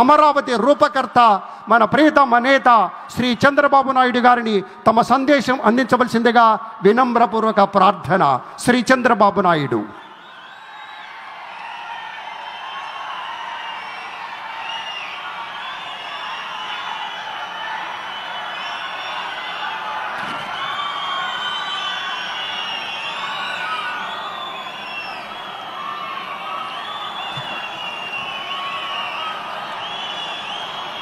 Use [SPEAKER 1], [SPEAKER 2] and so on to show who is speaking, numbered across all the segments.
[SPEAKER 1] అమరావతి రూపకర్త మన ప్రియతమ నేత శ్రీ చంద్రబాబు నాయుడు గారిని తమ సందేశం అందించవలసిందిగా వినమ్రపూర్వక ప్రార్థన. శ్రీ చంద్రబాబు నాయుడు.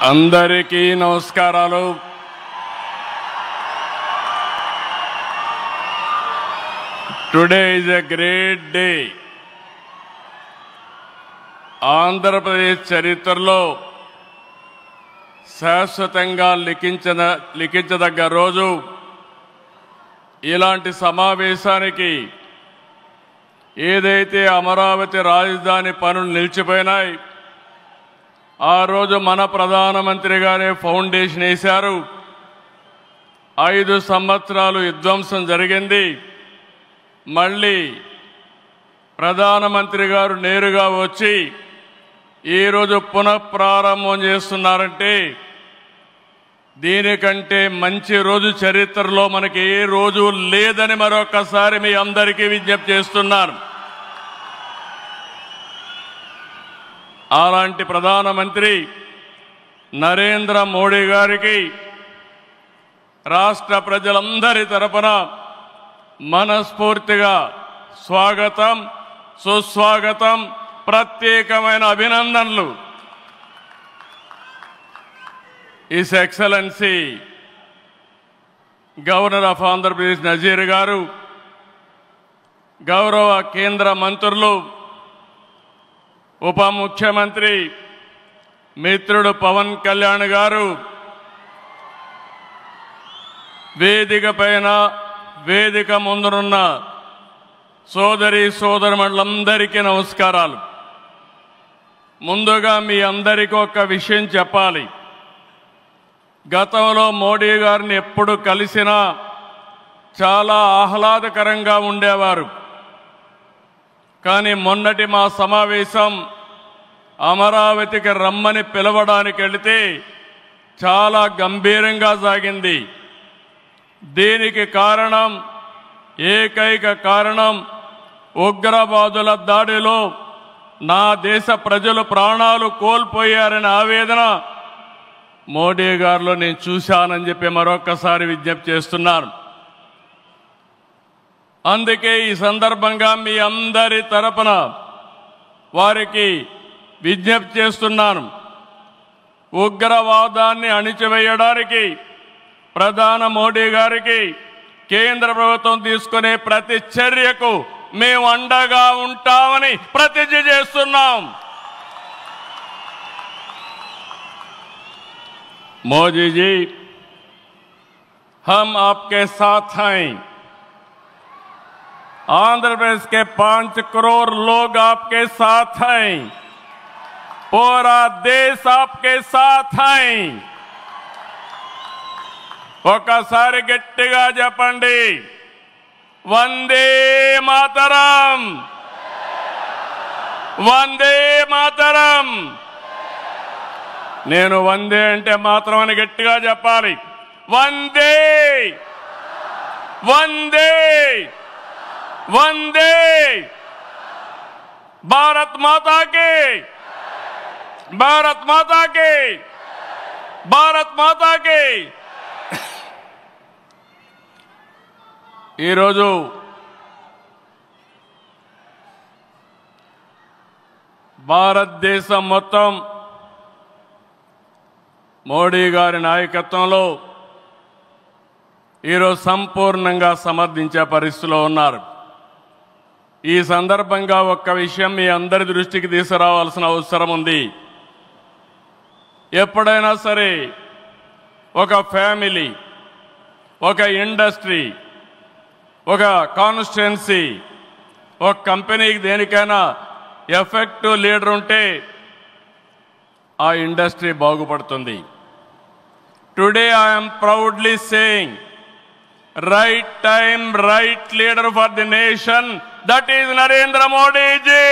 [SPEAKER 2] అందరికీ నమస్కారాలు. Today is a great day. Andhra Pradesh చరిత్రలో శాశ్వతంగా లిఖించదగ్గ రోజు. ఇలాంటి సమావేశానికి ఏదైతే అమరావతి రాజధాని పనులు నిలిచిపోయినాయి, ఆ రోజు మన ప్రధానమంత్రి గారే ఫౌండేషన్ వేశారు. 5 సంవత్సరాలు విధ్వంసం జరిగింది. మళ్ళీ ప్రధానమంత్రి గారు నేరుగా వచ్చి ఈరోజు పునఃప్రారంభం చేస్తున్నారంటే దీనికంటే మంచి రోజు చరిత్రలో మనకి ఏ రోజు లేదని మరొకసారి మీ అందరికీ విజ్ఞప్తి చేస్తున్నాను. అలాంటి ప్రధానమంత్రి నరేంద్ర మోడీ గారికి రాష్ట్ర ప్రజలందరి తరపున మనస్ఫూర్తిగా స్వాగతం, సుస్వాగతం, ప్రత్యేకమైన అభినందనలు. His excellency governor of Andhra Pradesh Nazeer garu, గౌరవ కేంద్ర మంత్రులు, ఉప ముఖ్యమంత్రి మిత్రుడు పవన్ కళ్యాణ్ గారు, వేదిక పైన వేదిక ముందునున్న సోదరి సోదరులందరికీ నమస్కారాలు. ముందుగా మీ అందరికీ ఒక విషయం చెప్పాలి. గతంలో మోడీ గారిని ఎప్పుడు కలిసినా చాలా ఆహ్లాదకరంగా ఉండేవారు. కానీ మొన్నటి మా సమావేశం అమరావతికి రమ్మని పిలవడానికి వెళితే చాలా గంభీరంగా సాగింది. దీనికి కారణం, ఏకైక కారణం, ఉగ్రవాదుల దాడిలో నా దేశ ప్రజలు ప్రాణాలు కోల్పోయారనే ఆవేదన మోడీ గారిలో నేను చూశానని చెప్పి మరొకసారి విజ్ఞప్తి చేస్తున్నాను. అందుకే ఈ సందర్భంగా మీ అందరి తరపున వారికి విజ్ఞప్తి చేస్తున్నాను. ఉగ్రవాదాన్ని అణిచివేయడానికి ప్రధాని మోడీ గారికి కేంద్ర ప్రభుత్వం తీసుకునే ప్రతి చర్యకు మేము అండగా ఉంటామని ప్రతిజ్ఞ చేస్తున్నాం. మోదీ जी, हम आपके साथ हैं. आंध्र प्रदेश के 5 करोड़ लोग आपके साथ हैं. पूरा देश आपके साथ हैं. ఒకసారి గట్టిగా చెప్పండి, వందే మాతరం, వందే మాతరం. నేను వందే అంటే మాత్రం అని గట్టిగా చెప్పాలి. వందే వందే వందే. భారత్ మాతా కి, భారత్ మాతా కి, భారత్ మాతా కి. ఈరోజు భారతదేశం మొత్తం మోడీ గారి నాయకత్వంలో ఈరోజు సంపూర్ణంగా సమర్థించే పరిస్థితిలో ఉన్నారు. ఈ సందర్భంగా ఒక్క విషయం మీ అందరి దృష్టికి తీసుకురావాల్సిన అవసరం ఉంది. ఎప్పుడైనా సరే ఒక ఫ్యామిలీ, ఒక ఇండస్ట్రీ, ఒక కాన్స్టిట్యుయెన్సీ, ఒక కంపెనీకి దేనికైనా ఎఫెక్టివ్ లీడర్ ఉంటే ఆ ఇండస్ట్రీ బాగుపడుతుంది. Today I'm proudly saying, right time, right leader for the nation, that is Narendra Modi ji.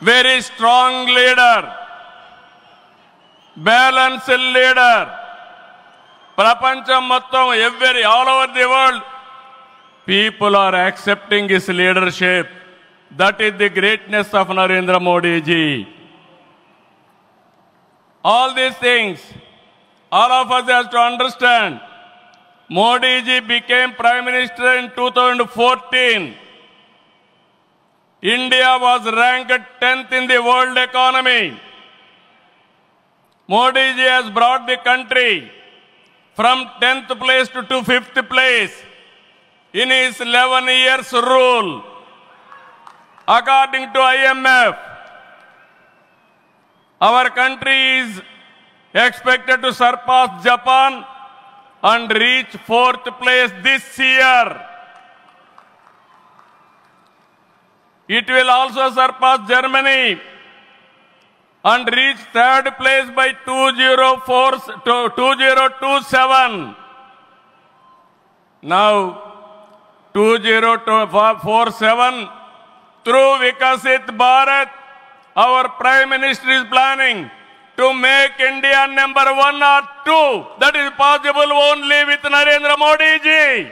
[SPEAKER 2] very strong leader, balanced leader. Prapancham mottam, all over the world, people are accepting his leadership. That is the greatness of Narendra Modi ji. All these things, all of us have to understand. Modi ji became Prime Minister in 2014. India was ranked 10th in the world economy. Modi ji has brought the country from 10th place to 5th place in his 11 years rule. According to IMF, our country is expected to surpass Japan and reach 4th place this year. It will also surpass Germany and reach 3rd place by 2027. Now, 2047, through Vikasit Bharat, our Prime Minister is planning to make India number 1 or 2. That is possible only with Narendra Modi ji.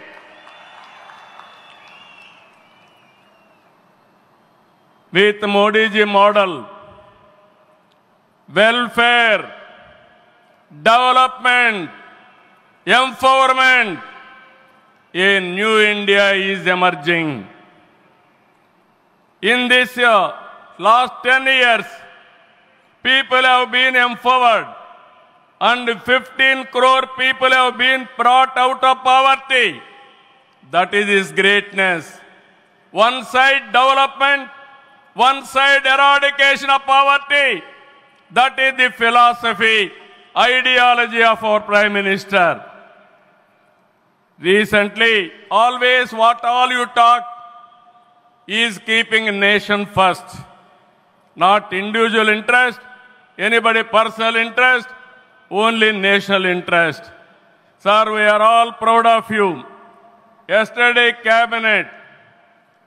[SPEAKER 2] With Modi ji model, welfare, development, empowerment, a new India is emerging. In this last 10 years, people have been empowered and 15 crore people have been brought out of poverty. That is his greatness. One side development, one side eradication of poverty. That is the philosophy, ideology of our Prime Minister. Recently, always what all you talk is keeping nation first, not individual interest, anybody personal interest, only national interest. Sir, we are all proud of you. Yesterday, Cabinet,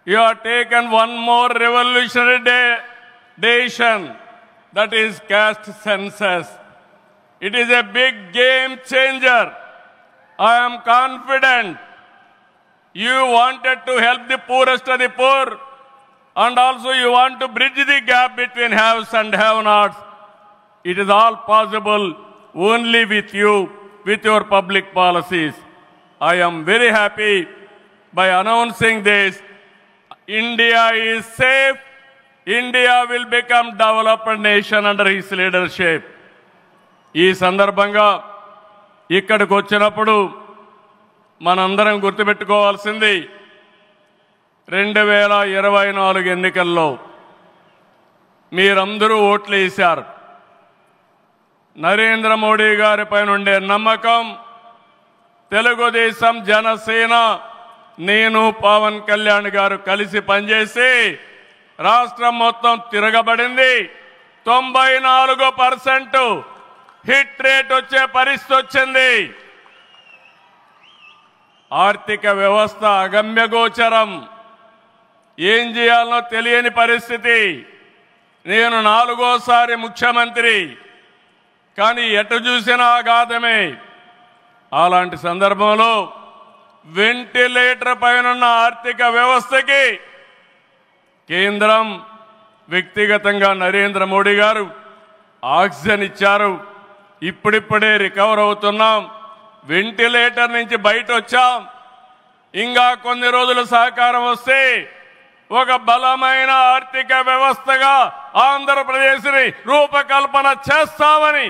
[SPEAKER 2] you have taken one more revolutionary decision, that is caste census. It is a big game changer. I am confident you wanted to help the poorest of the poor, and also you want to bridge the gap between haves and have-nots. It is all possible only with you, with your public policies. I am very happy by announcing this. India is safe. India will become developed nation under his leadership. ఈ సందర్భంగా ఇక్కడికి వచ్చినప్పుడు మనందరం గుర్తుపెట్టుకోవాల్సింది 2024 ఎన్నికల్లో మీరందరూ ఓట్లు వేశారు. నరేంద్ర మోడీ గారిపైన ఉండే నమ్మకం, తెలుగుదేశం, జనసేన, నేను, పవన్ కళ్యాణ్ గారు కలిసి పనిచేసి రాష్ట్రం మొత్తం తిరగబడింది. 94% హిట్ రేట్ వచ్చే పరిస్థితి వచ్చింది. ఆర్థిక వ్యవస్థ అగమ్యగోచరం, ఏం చేయాలనో తెలియని పరిస్థితి. నేను 4వ సారి ముఖ్యమంత్రి, కానీ ఎటు చూసినా ఆఘాతమే. అలాంటి సందర్భంలో వెంటిలేటర్ పైన ఆర్థిక వ్యవస్థకి కేంద్రం, వ్యక్తిగతంగా నరేంద్ర మోడీ గారు ఆక్సిజన్ ఇచ్చారు. ఇప్పుడిప్పుడే రికవర్ అవుతున్నాం, వెంటిలేటర్ నుంచి బయట వచ్చాం. ఇంకా కొన్ని రోజులు సహకారం వస్తే ఒక బలమైన ఆర్థిక వ్యవస్థగా ఆంధ్రప్రదేశ్ని రూపకల్పన చేస్తామని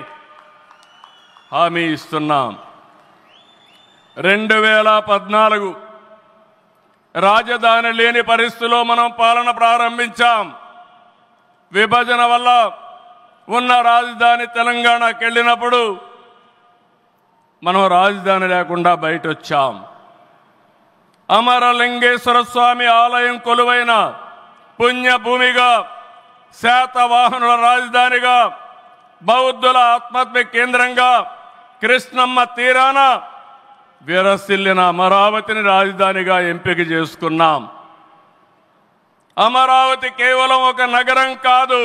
[SPEAKER 2] హామీ ఇస్తున్నాం. 2014 రాజధాని లేని పరిస్థితిలో మనం పాలన ప్రారంభించాం. విభజన వల్ల ఉన్న రాజధాని తెలంగాణకి వెళ్ళినప్పుడు మనం రాజధాని లేకుండా బయట వచ్చాం. అమరలింగేశ్వర స్వామి ఆలయం కొలువైన పుణ్యభూమిగా, శాతవాహనుల రాజధానిగా, బౌద్ధుల ఆత్మహత్య కేంద్రంగా, కృష్ణమ్మ తీరాన విరసిల్లిన అమరావతిని రాజధానిగా ఎంపిక చేసుకున్నాం. అమరావతి కేవలం ఒక నగరం కాదు,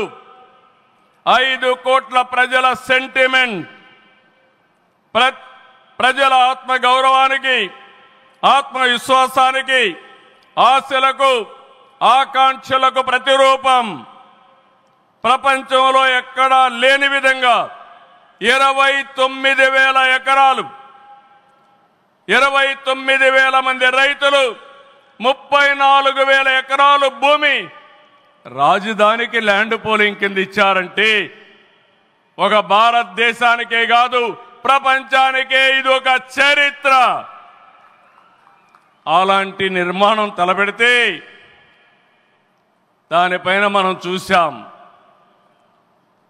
[SPEAKER 2] 5 కోట్ల ప్రజల సెంటిమెంట్. ప్రజల ఆత్మ గౌరవానికి, ఆత్మవిశ్వాసానికి, ఆశలకు, ఆకాంక్షలకు ప్రతిరూపం. ప్రపంచంలో ఎక్కడా లేని విధంగా 29,000 ఎకరాలు, 29,000 మంది రైతులు, 34,000 ఎకరాలు భూమి రాజధానికి ల్యాండ్ పూలింగ్ కింద ఇచ్చారంటే ఒక భారతదేశానికే కాదు ప్రపంచానికే ఇది ఒక చరిత్ర. అలాంటి నిర్మాణం తలపెడితే దానిపైన మనం చూశాం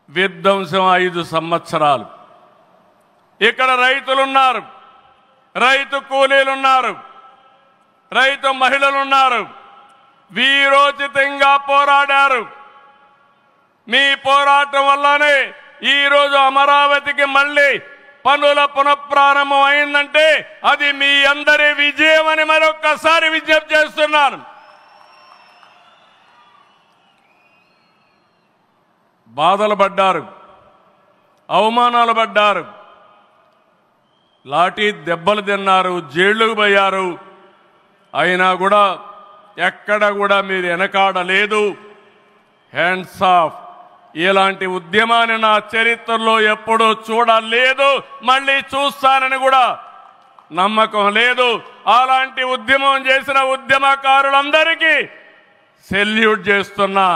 [SPEAKER 2] విధ్వంసం 5 సంవత్సరాలు. ఇక్కడ రైతులున్నారు, రైతు కూలీలున్నారు, రైతు మహిళలున్నారు, వీరోచితంగా పోరాడారు. మీ పోరాటం వల్లనే ఈరోజు అమరావతికి మళ్ళీ పనుల పునఃప్రారంభం అయిందంటే అది మీ అందరి విజయం అని మరొక్కసారి విజ్ఞప్తి చేస్తున్నాను. బాధలు పడ్డారు, అవమానాలు పడ్డారు, లాఠీ దెబ్బలు తిన్నారు, జైళ్లకు పోయారు. అయినా కూడా ఎక్కడ కూడా మీరు వెనకాడలేదు. Hands of. ఇలాంటి ఉద్యమాన్ని నా చరిత్రలో ఎప్పుడూ చూడలేదు, మళ్ళీ చూస్తానని కూడా నమ్మకం లేదు. అలాంటి ఉద్యమం చేసిన ఉద్యమకారులందరికీ సెల్యూట్ చేస్తున్నా.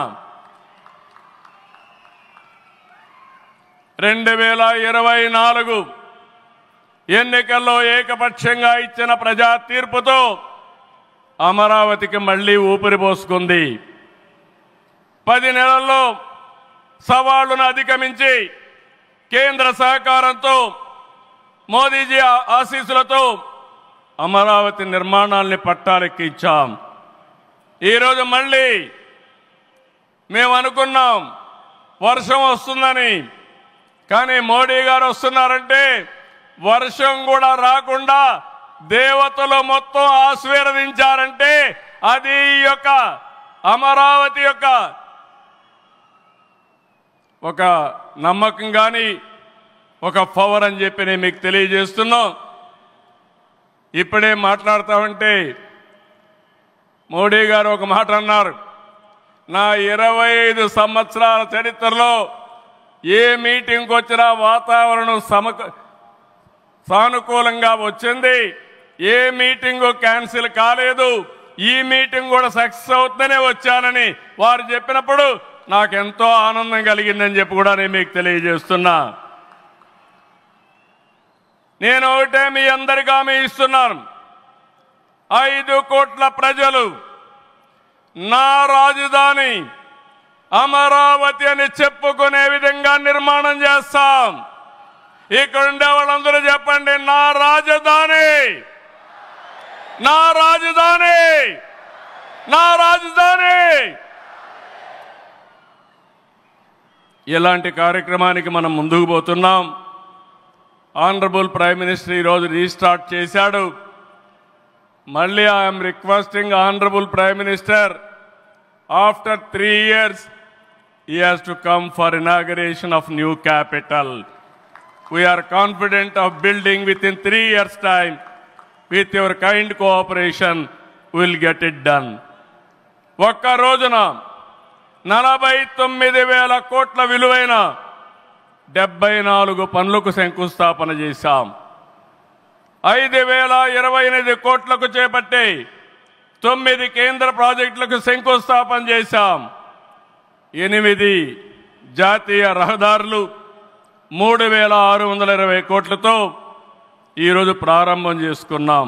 [SPEAKER 2] 2024 ఎన్నికల్లో ఏకపక్షంగా ఇచ్చిన ప్రజా తీర్పుతో అమరావతికి మళ్లీ ఊపిరి పోసుకుంది. 10 నెలల్లో సవాళ్లను అధిగమించి కేంద్ర సహకారంతో, మోదీజీ ఆశీస్సులతో అమరావతి నిర్మాణాల్ని పట్టాలెక్కించాం. ఈరోజు మళ్ళీ మేము అనుకున్నాం వర్షం వస్తుందని, కానీ మోడీ గారు వస్తున్నారంటే వర్షం కూడా రాకుండా దేవతలు మొత్తం ఆశీర్వదించారంటే అది ఈ యొక్క అమరావతి యొక్క ఒక నమ్మకం కానీ ఒక పవర్ అని చెప్పి నేను మీకు తెలియజేస్తున్నాం. ఇప్పుడే మాట్లాడతామంటే మోడీ గారు ఒక మాట అన్నారు, నా 25 సంవత్సరాల చరిత్రలో ఏ మీటింగ్కి వచ్చినా వాతావరణం సానుకూలంగా వచ్చింది, ఏ మీటింగు క్యాన్సిల్ కాలేదు, ఈ మీటింగ్ కూడా సక్సెస్ అవుతుందనే వచ్చానని వారు చెప్పినప్పుడు నాకెంతో ఆనందం కలిగిందని చెప్పి కూడా నేను మీకు తెలియజేస్తున్నా. నేను ఒకటే మీ అందరికీ హామీ ఇస్తున్నాను, 5 కోట్ల ప్రజలు నా రాజధాని అమరావతి అని చెప్పుకునే విధంగా నిర్మాణం చేస్తాం. ఇక్కడ ఉండే వాళ్ళందరూ చెప్పండి, నా రాజధాని, నా రాజధాని, నా రాజధాని. ఇలాంటి కార్యక్రమానికి మనం ముందుకు పోతున్నాం. ఆనరబుల్ ప్రైమ్ మినిస్టర్ ఈరోజు రీస్టార్ట్ చేశాడు. మళ్ళీ I'm requesting honourable prime minister, after 3 years he has to come for inauguration of new capital. We are confident of building within 3 years time. With your kind cooperation we will get it done. ఒక్క రోజున 49,000 కోట్ల విలువైన 74 పనులకు శంకుస్థాపన చేశాం. 5,028 కోట్లకు చేపట్టి 9 కేంద్ర ప్రాజెక్టులకు శంకుస్థాపన చేశాం. 8 జాతీయ రహదారులు 3,620 కోట్లతో ఈరోజు ప్రారంభం చేసుకున్నాం.